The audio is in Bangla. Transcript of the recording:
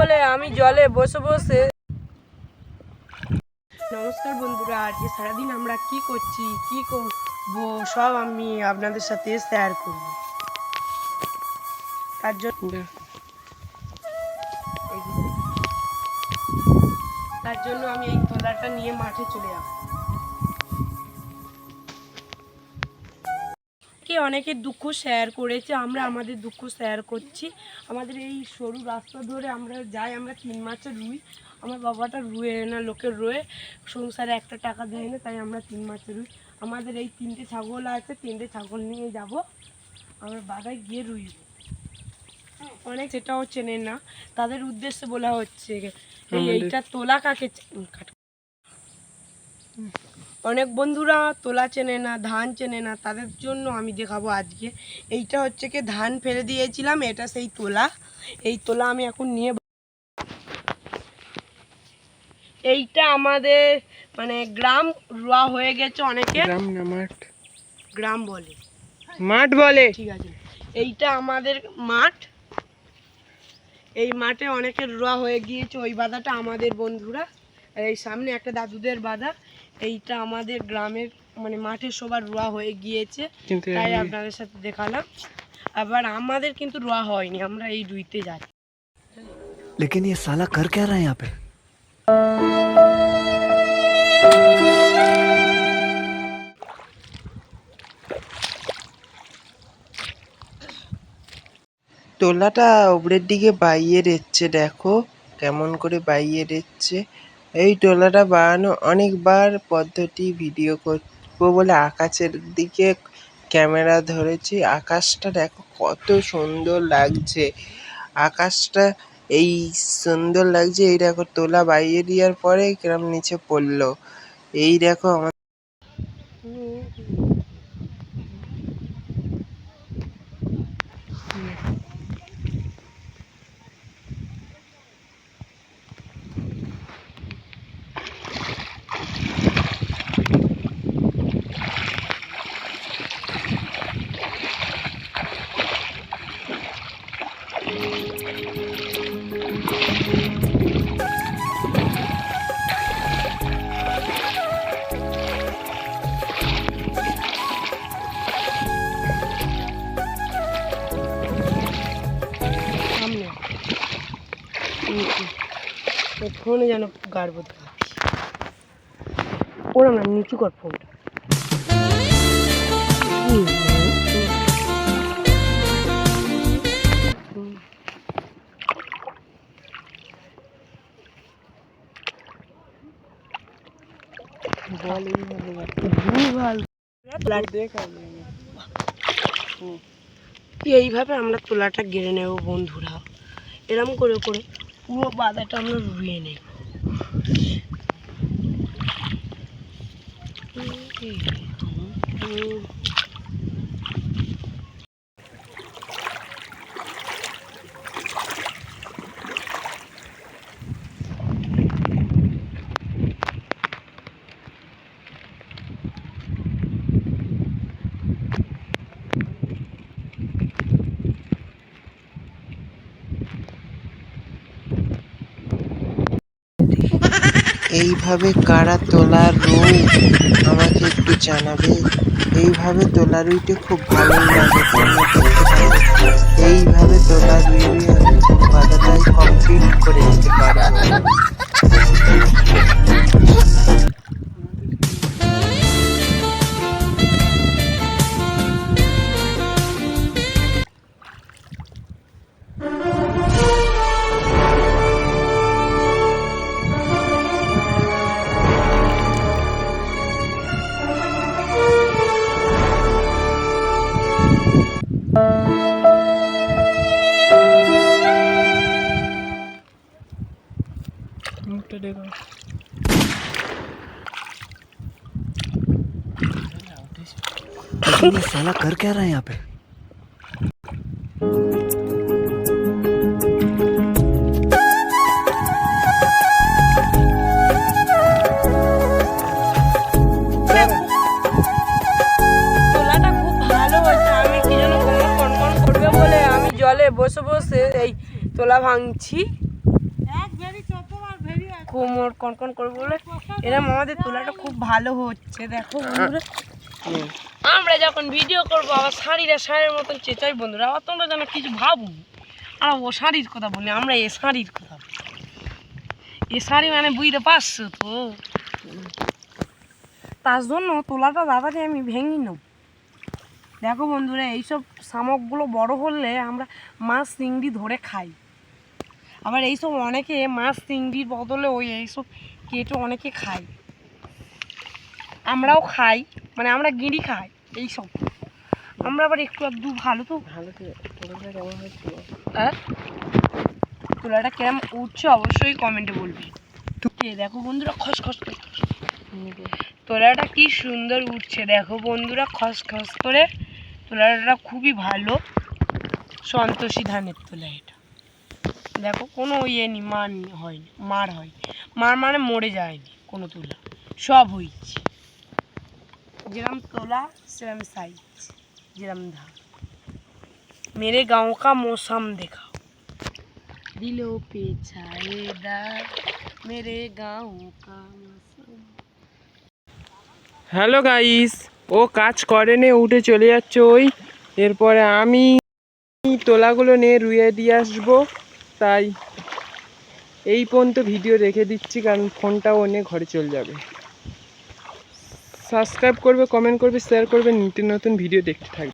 বলে আমি জলে বসে বসে। নমস্কার বন্ধুরা, আজকে সারাদিন আমরা কি করছি কি করবো সব আমি আপনাদের সাথে শেয়ার করব। তার জন্য আমি এই তোলাটা নিয়ে মাঠে চলে যাব। অনেকের দুঃখ শেয়ার করেছে, আমরা আমাদের দুঃখ শেয়ার করছি। আমাদের এই সরু রাস্তা ধরে আমরা যাই, আমরা 3 মাসে রুই। আমার বাবাটা রুয়ে না, লোকের রয়ে সংসারে একটা টাকা দেয় না, তাই আমরা 3 মাসে রুই। আমাদের এই 3টে ছাগল আছে, 3টে ছাগল নিয়ে যাব আমরা বাজারে গিয়ে রুইব। অনেক সেটাও চেনে না, তাদের উদ্দেশ্যে বলা হচ্ছে এইটা তোলা কাকে। অনেক বন্ধুরা তোলা চেনে না, ধান চেনে না, তাদের জন্য আমি দেখাবো আজকে। এইটা হচ্ছে কি ধান ফেলে দিয়েছিলাম, এটা সেই তোলা। এই তোলা আমি এখন নিয়ে, এইটা আমাদের মানে গ্রাম রোয়া হয়ে গেছে। অনেকে গ্রাম না মাঠ, গ্রাম বলে, মাঠ বলে, ঠিক আছে। এইটা আমাদের মাঠ, এই মাঠে অনেকের রোয়া হয়ে গিয়েছে। ওই বাদাটা আমাদের বন্ধুরা, আর এই সামনে একটা দাদুদের বাদা। এইটা আমাদের গ্রামের মানে মাঠে সবার রোয়া হয়ে গিয়েছে, তাই আপনাদের সাথে দেখালাম। আবার আমাদের কিন্তু রোয়া হয়নি, আমরা এই রুইতে যাই। लेकिन ये साला कर क्या रहा है यहाँ पे? তোলাটা উপরের দিকে বাইয়ে দিচ্ছে, দেখো কেমন করে বাইয়ে দিচ্ছে। এই টোলাটা বানানো অনেকবার পদ্ধতি ভিডিও করবো বলে আকাশের দিকে ক্যামেরা ধরেছি। আকাশটা দেখো কত সুন্দর লাগছে, আকাশটা এই সুন্দর লাগছে। এই দেখো তোলা বাইয়ে দেওয়ার পরে কিরম নিচে পড়লো, এই দেখো আমার। ফোনে যেন গাড়বো, ওরা না নিচু কর ফোনটা। এইভাবে আমরা তোলাটা গেড়ে নেব বন্ধুরা, এরম করে করে পুরো বাদাটা আমরা রুইয়ে নেব। এইভাবে কারা তোলা রুই আমাকে একটু জানাবে। এইভাবে তোলা রুইটা খুব ভালো লাগে, এইভাবে তোলা রুই আমি বাদাটাই কমপ্লিট করে দিতে পারবো। लेकिन ये साला कर क्या रहा है यहाँ पे? তোলাটা খুব ভালো হয়েছে। আমি কি যেন কনকন করবে বলে আমি জলে বসে বসে এই তোলা ভাঙছি। কোমর কনকন করে বলে এরকম আমাদের তোলাটা খুব ভালো হচ্ছে। দেখো বন্ধুরা, আমরা যখন ভিডিও করবো আবার শাড়িরা শাড়ির মতন চেঁচাই বন্ধুরা, আবার তোমরা যেন কিছু ভাবো আর ও শাড়ির কথা বলি, আমরা এ শাড়ির কথা বলি। এ শাড়ি মানে বুঝতে পারছো তো, তার জন্য তোলাটা দাদাকে আমি ভেঙে নেব। দেখো বন্ধুরা, এইসব শামুকগুলো বড় হলে আমরা মাছ চিংড়ি ধরে খাই। আবার এইসব অনেকে মাছ চিংড়ির বদলে ওই এইসব কেটে অনেকে খায়, আমরাও খাই, মানে আমরা গিঁড়ি খাই এইসব। আমরা আবার একটু আধটু ভালো তো হ্যাঁ, তোলাটা কেমন উঠছে অবশ্যই কমেন্টে বলবি। দেখো বন্ধুরা খসখস করে তোলাটা কি সুন্দর উঠছে। দেখো বন্ধুরা খসখস করে তোলাটা খুবই ভালো, সন্তোষী ধানের তোলা এটা। দেখো কোনো ইয়ে নি হয়নি, মার হয়নি, মার মানে মরে যায়নি কোনো তোলা, সব হয়েছে যেরম তোলা সেরম সাইজ, যেরম ধান। मेरे गाँव का मौसम दिखाओ, दिलों पे छाएदार मेरे गाँव का मौसम। হ্যালো গাইস, ও কাজ করে নে উঠে চলে যাচ্ছে ওই, এরপরে আমি তোলাগুলো নিয়ে রুইয়ে দিয়ে আসবো। তাই এই পর্যন্ত ভিডিও রেখে দিচ্ছি, কারণ ফোনটাও নিয়ে ঘরে চলে যাবে। সাবস্ক্রাইব করবে, কমেন্ট করবে, শেয়ার করবে, নিত্য নতুন ভিডিও দেখতে থাকবে।